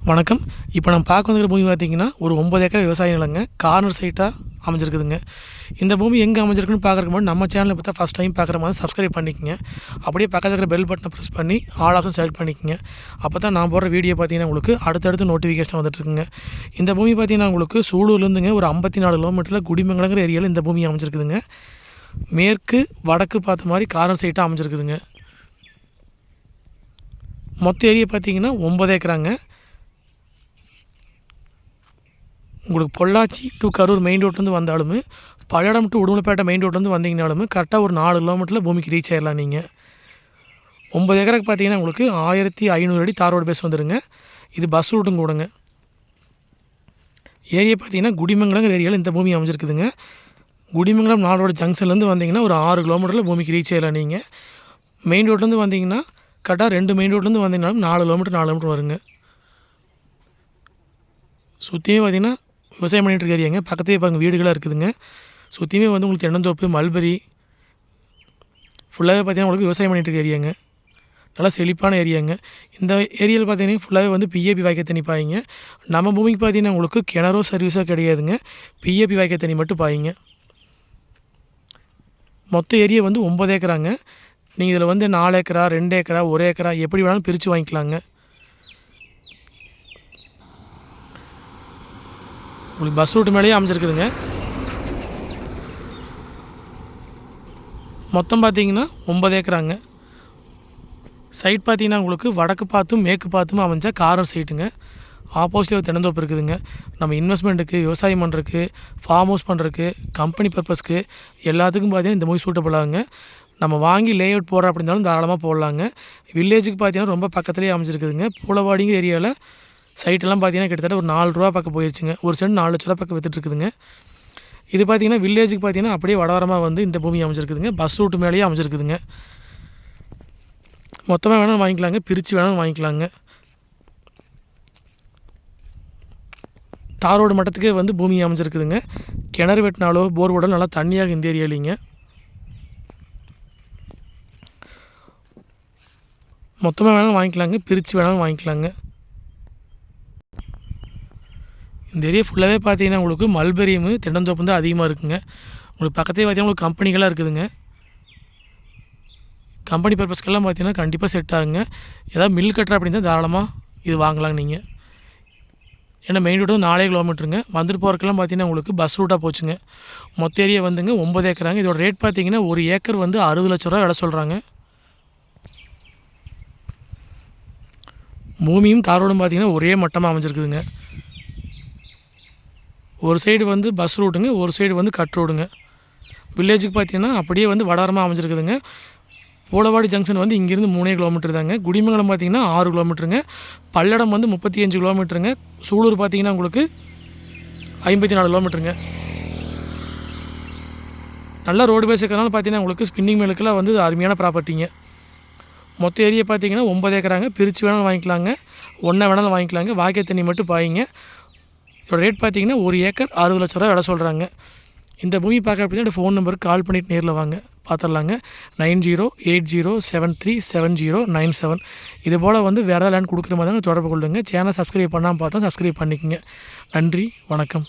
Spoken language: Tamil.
வணக்கம். இப்போ நம்ம பார்க்க வந்துருக்கிற பூமி பார்த்திங்கன்னா, ஒரு 9 ஏக்கர் விவசாய நிலங்க. கார்னர் சைட்டாக அமைஞ்சிருக்குதுங்க. இந்த பூமி எங்கே அமைஞ்சிருக்குன்னு பார்க்குறதுக்கு முன்னாடி நம்ம சேனலை பார்த்தா ஃபஸ்ட் டைம் பார்க்குற மாதிரி சப்ஸ்கிரைப் பண்ணிக்கங்க. அப்படியே பக்கத்தில் இருக்கிற பெல் பட்டனை ப்ரெஸ் பண்ணி ஆல் ஆப்ஷன் செலக்ட் பண்ணிக்கங்க. அப்போ தான் நான் போடுற வீடியோ பார்த்தீங்கன்னா உங்களுக்கு அடுத்தடுத்து நோட்டிஃபிகேஷன் வந்துட்டுருக்குங்க. இந்த பூமி பார்த்திங்கன்னா உங்களுக்கு சூலூர்லேருந்துங்க ஒரு 54 கிலோமீட்டரில் குடிமங்கலங்கிற ஏரியாவில் இந்த பூமி அமைஞ்சிருக்குதுங்க. மேற்கு வடக்கு பார்த்த மாதிரி கார்னர் சைட்டாக அமைஞ்சிருக்குதுங்க. மொத்த ஏரியா பார்த்திங்கன்னா 9 ஏக்கராங்க. உங்களுக்கு பொள்ளாச்சி டு கரூர் மெயின் ரோட்லேருந்து வந்தாலும், பல்லடம் டு உடுமலைப்பேட்டை மெயின் ரோட்லேருந்து வந்தீங்கனாலும் கரெக்டாக ஒரு 4 கிலோமீட்டரில் பூமிக்கு ரீச் ஆயிடலாம். நீங்கள் 9 ஏக்கருக்கு பார்த்தீங்கன்னா உங்களுக்கு 1500 அடி தார் ரோடு பேஸ் வந்துடுங்க. இது பஸ் ரூட்டும் கூடங்க. ஏரியா பார்த்தீங்கன்னா குடிமங்கலங்கிற ஏரியாவில் இந்த பூமி அமைஞ்சிருக்குதுங்க. குடிமங்கலம் நாடோட ஜங்ஷன்லேருந்து வந்தீங்கன்னா ஒரு 6 கிலோமீட்டரில் பூமிக்கு ரீச் ஆயிடலாம். நீங்கள் மெயின் ரோட்லேருந்து வந்தீங்கன்னா கரெக்டாக 2 மெயின் ரோட்லேருந்து வந்தீங்கனாலும் 4 கிலோமீட்டர் வருங்க. சுற்றியும் பார்த்திங்கன்னா விவசாயம் பண்ணிகிட்டு இருக்க ஏரியாங்க. பக்கத்துலேயே பாருங்கள் வீடுகளாக இருக்குதுங்க. சுற்றியுமே வந்து உங்களுக்கு தென்னந்தோப்பு, மல்பரி ஃபுல்லாகவே பார்த்திங்கன்னா உங்களுக்கு விவசாயம் பண்ணிகிட்டு இருக்க ஏரியாங்க. நல்லா செழிப்பான ஏரியாங்க. இந்த ஏரியாவில் பார்த்திங்கன்னா ஃபுல்லாகவே வந்து பிஏபி வாய்க்கால் தண்ணி பாயிங்க. நம்ம பூமிக்கு பார்த்திங்கன்னா உங்களுக்கு கிணறோ சர்வீஸோ கிடையாதுங்க. பிஏபி வாய்க்கால் தண்ணி மட்டும் பாயிங்க. மொத்த ஏரியா வந்து 9 ஏக்கராங்க. நீங்கள் இதில் வந்து 4 ஏக்கரா, 2 ஏக்கரா, 1 ஏக்கரா எப்படி வேணாலும் பிரித்து வாங்கிக்கலாங்க. உங்களுக்கு பஸ் ரூட்டு மேலேயே அமைஞ்சிருக்குதுங்க. மொத்தம் பார்த்தீங்கன்னா 9 ஏக்கராங்க. சைட் பார்த்தீங்கன்னா உங்களுக்கு வடக்கு பார்த்தும் மேற்கு பார்த்தும் அமைஞ்ச கார்னர் சைட்டுங்க. ஆப்போசிட்டில் ஒரு தென்னந்தோப்பு இருக்குதுங்க. நம்ம இன்வெஸ்ட்மெண்ட்டுக்கு, விவசாயம் பண்ணுறதுக்கு, ஃபார்ம் ஹவுஸ் பண்ணுறதுக்கு, கம்பெனி பர்பஸ்க்கு எல்லாத்துக்கும் பார்த்தீங்கன்னா இந்த மூவி சூட்டபிள் ஆகுங்க. நம்ம வாங்கி லே அவுட் போடுற அப்படின்னாலும் தாராளமாக போடலாங்க. வில்லேஜுக்கு பார்த்தீங்கன்னா ரொம்ப பக்கத்துலேயே அமைஞ்சிருக்குதுங்க. பூலவாடிங்கிற ஏரியாவில் சைட்டெல்லாம் பார்த்தீங்கன்னா கிட்டத்தட்ட ஒரு 4 ரூபா பக்கம் போயிடுச்சுங்க. ஒரு சென்ட் 4 லட்ச ரூபா பக்கம் விற்றுட்டுருக்குதுங்க. இது பார்த்தீங்கன்னா வில்லேஜுக்கு பார்த்தீங்கன்னா அப்படியே வடவரமாக வந்து இந்த பூமி அமைஞ்சிருக்குதுங்க. பஸ் ரூட்டு மேலேயே அமைஞ்சிருக்குதுங்க. மொத்தமாக வேணாலும் வாங்கிக்கலாங்க, பிரித்து வேணாலும் வாங்கிக்கலாங்க. தாரோடு மட்டத்துக்கே வந்து பூமி அமைஞ்சிருக்குதுங்க. கிணறு வெட்டினாலோ போர் போடாலும் நல்லா தண்ணியாக இந்த ஏரியாலிங்க. மொத்தமாக வேணாலும் வாங்கிக்கலாங்க, பிரித்து வேணாலும் வாங்கிக்கலாங்க. இந்த ஏரியா ஃபுல்லாகவே பார்த்தீங்கன்னா உங்களுக்கு மல்பெரியும் தென்னந்தோப்பு தான் அதிகமாக இருக்குங்க. உங்களுக்கு பக்கத்தே பார்த்தீங்கன்னா உங்களுக்கு கம்பெனிகளாக இருக்குதுங்க. கம்பெனி பர்பஸ்க்கெல்லாம் பார்த்தீங்கன்னா கண்டிப்பாக செட் ஆகுங்க. ஏதாவது மில் கட்டுற அப்படின்னு தான் தாராளமாக இது வாங்கலாங்க நீங்கள். ஏன்னா மெயின் ரோடு 4 கிலோமீட்டருங்க. வந்துட்டு போகிறதுக்கெல்லாம் பார்த்தீங்கன்னா உங்களுக்கு பஸ் ரூட்டாக போச்சுங்க. மொத்த ஏரியா வந்துங்க 9 ஏக்கராங்க. இதோட ரேட் பார்த்தீங்கன்னா ஒரு ஏக்கர் வந்து 60 லட்ச ரூபா விலை சொல்கிறாங்க. பூமியும் தாரோடும் பார்த்தீங்கன்னா ஒரே மட்டமாக அமைஞ்சிருக்குதுங்க. ஒரு சைடு வந்து பஸ் ரூட்டுங்க, ஒரு சைடு வந்து கட் ரோடுங்க. வில்லேஜுக்கு பார்த்தீங்கன்னா அப்படியே வந்து வடவரமாக அமைஞ்சிருக்குதுங்க. பூலவாடி ஜங்ஷன் வந்து இங்கேருந்து 3 கிலோமீட்டர் தாங்க. குடிமங்கலம் பார்த்திங்கன்னா 6 கிலோமீட்டருங்க. பல்லடம் வந்து 35 கிலோமீட்டருங்க. சூலூர் பார்த்திங்கன்னா உங்களுக்கு 54 கிலோமீட்டருங்க. நல்லா ரோடு பேஸ் இருக்கிறனால பார்த்தீங்கன்னா உங்களுக்கு ஸ்பின்னிங் மில்லுக்கெல்லாம் வந்து அருமையான ப்ராப்பர்ட்டிங்க. மொத்த ஏரியா பார்த்தீங்கன்னா 9 ஏக்கராங்க. பிரித்து வேணாலும் வாங்கிக்கலாங்க, ஒன்றா வேணாலும் வாங்கிக்கலாங்க. வாய்க்கால் தண்ணி மட்டும் பாயிங்க. இதோட ரேட் பார்த்தீங்கன்னா ஒரு ஏக்கர் 60 லட்ச ரூபா விலை சொல்கிறாங்க. இந்த பூமி பார்க்க அப்படின்னா என்னோடய ஃபோன் நம்பருக்கு கால் பண்ணிவிட்டு நேரில் வாங்க, பார்த்துடலாங்க. 9080737097. இது போல் வந்து வேறு ஏதாவது லேண்ட் கொடுக்குற மாதிரி தான் தொடர்பு கொள்ளுங்கள். சேனல் சப்ஸ்கிரைப் பண்ணாமல் பார்த்தோம், சப்ஸ்கிரைப் பண்ணிக்கோங்க. நன்றி, வணக்கம்.